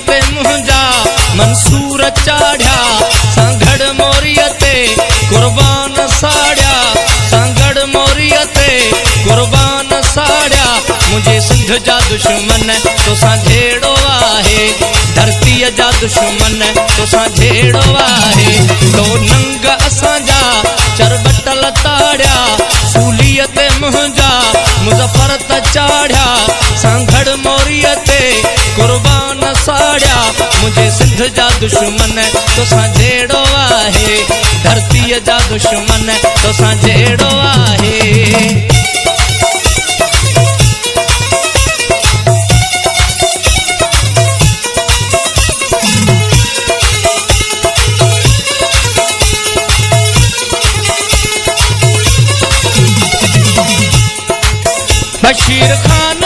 ते मुंहिंजा मंसूर चाढ़िया सांगड़ मोरीअ ते कुर्बान साड़िया सांगड़ मोरीअ ते कुर्बान साड़िया मुझे सिंध जा दुश्मन तोसां जहिड़ो आहे धरतीअ जा दुश्मन तोसां जहिड़ो आहे तो नंग असांजा चरबटल ताड़िया सूलीअ ते मुंहिंजा मुज़फ़र त चाढ़िया सांगड़ मोरीअ ते कुर्बान साड़िया मुझे सिंध जा दुश्मन तोसां जहिड़ो आहे धरतीअ जा दुश्मन तोसां जहिड़ो आहे। बशीर खान